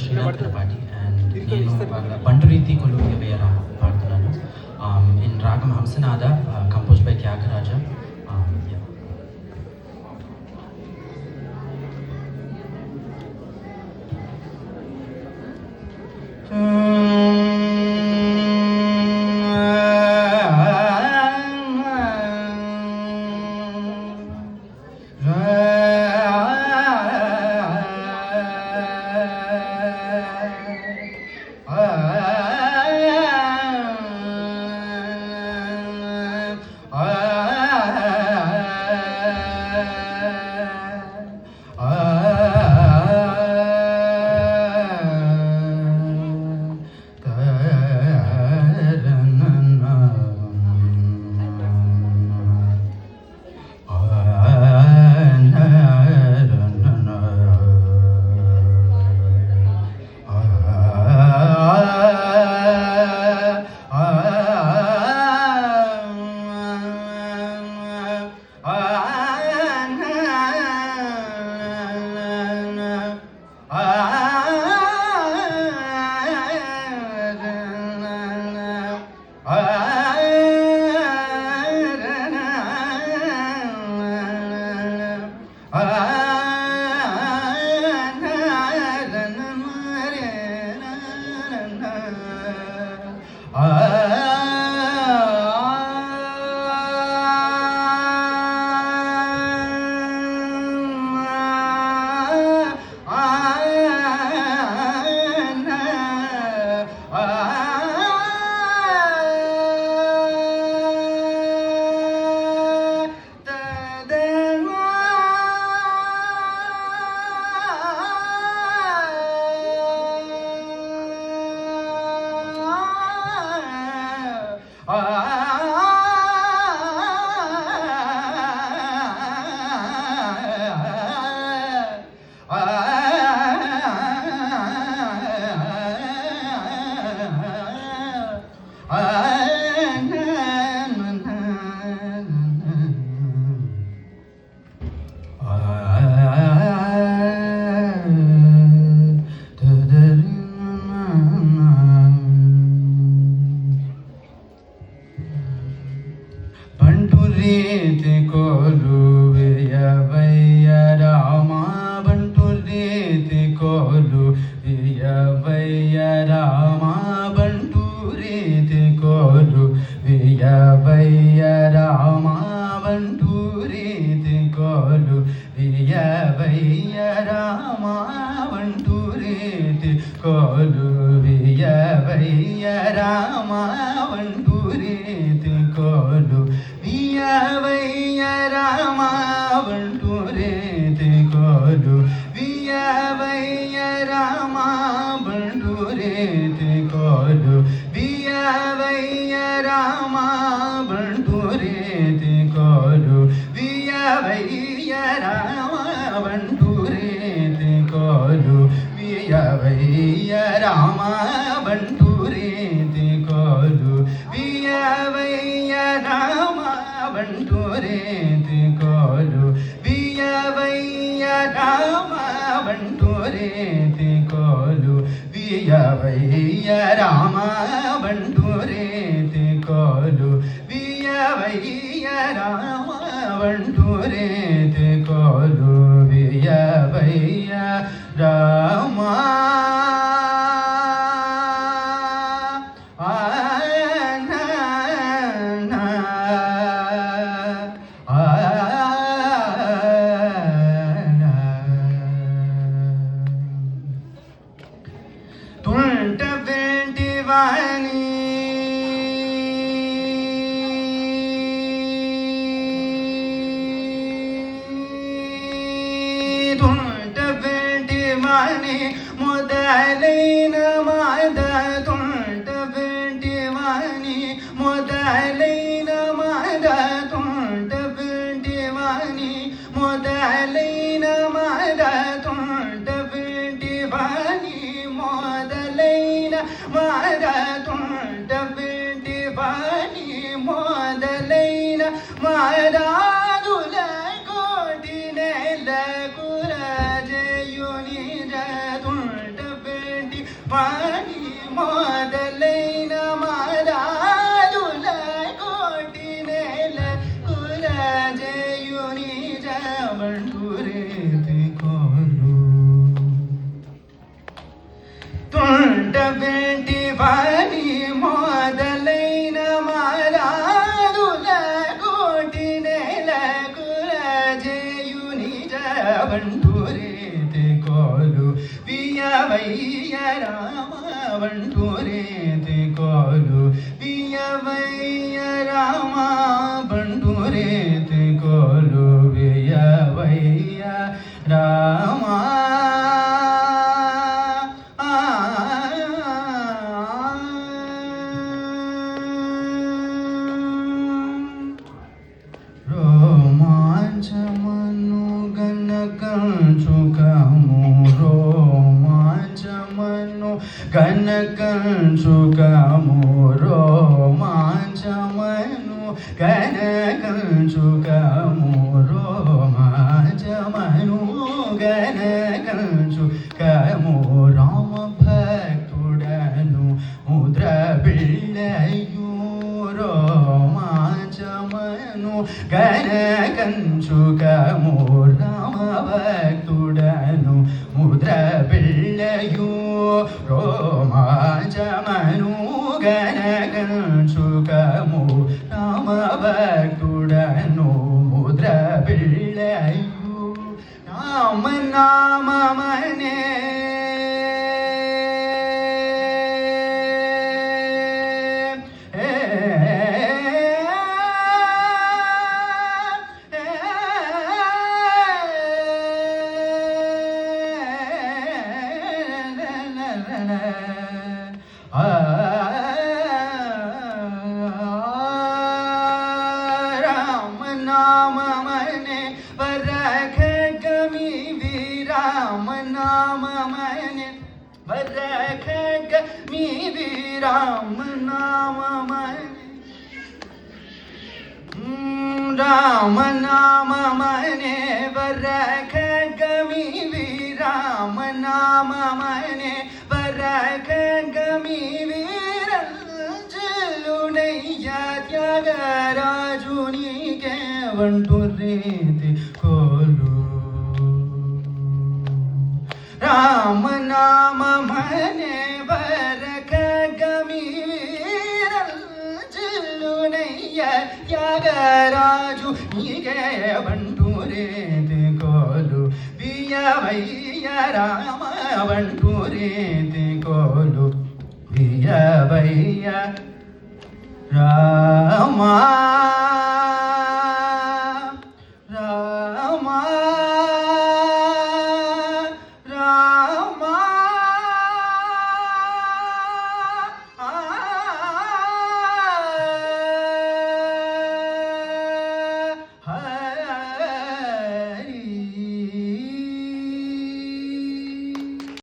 Srinath కనపాటి and నేను వాళ్ళ బంటురీతి కొలువు వేయరా పాడుతున్నాను ఇన్ రాగం హంసనాద కంపోజ్ బై త్యాగరాజ. బంటురీతి కొలువెయవయ్య రామా బంటురీతి కొలువెయవయ్య రామా బంటురీతి కొలువెయవయ్య రామా బంటురీతి కొలువెయవయ్య రామా బంటురీతి కొలువెయవయ్య రామా బంటురీతి కొలు వియవయ్య రామా బంటురీతి కొలు వియవయ్య రామా బంటురీతి కొలు వియవయ్య రామా బంటురీతి కొలు వియవయ్య రామా బంటురీతి కొలు వియవయ్య రామా బంటురీతి కొలు వియవయ్య రామా బంటురీతి కొలు వియవయ్య రామా బంటురీతి కొలు వియవయ్య రామా బంటురీతి కొలు వియవయ్య రామా బంటురీతి కొలు వియవయ్య రామా తుంట వెంటి వాణి తుంట వెంటి వాణి మొదలైన మాద తుంట వెంటి వాణి మొదలైన మాద తుంట వెంటి వాణి మొదలైన మాద తుంట వెంటి వాణి మొదలైన మాద తుంట వెంటి వాణి మొదలైన మాదాదుల కోటి నెల కురజయుని తుంట వాణి మొదలైన మదాదుల కోటి నేల కులజయుని జబంటురేతి కోలు తొండ వెంటి వాణి మొదలైన మదాదుల కోటి నేల కులజయుని జబంటురేతి కోలు వియవయ్య రామ బంటురేతి కోలు వియవయ్య రామ బంటురేతి కోలు వియవయ్య రామ రోమాంచమను గనకంచుకము రోమాంచమను గనకంచుకము రోమాంచమను గనకంచుకము రోమాంచమను గనకంచుకము రామ భక్తుడను ముద్ర బిళ్ళయు రోమాంచమను గనకంచుకము రామ భక్తుడను ముద్ర బిళ్ళయు రోమాంచమను గనకంచుకము రామ భక్తుడను ముద్ర బిళ్ళయు రామ నామమనే రామ నామమనే వరఖగమి విరామ నామమనే వరఖగమి విరామ నామమనే రామ నామమనే వరఖగమి విరామ నామమనే వరఖగమి వీరంజలునయ్య త్యాగరాజునికే బంటురేతి కోలు రామ నామమనే వరఖగమి వీరంజలునయ్య త్యాగరాజు నీకే బంటురేతి కోలు వియవయ్య రామ బంటురేతి కోలు వియవయ్య రామ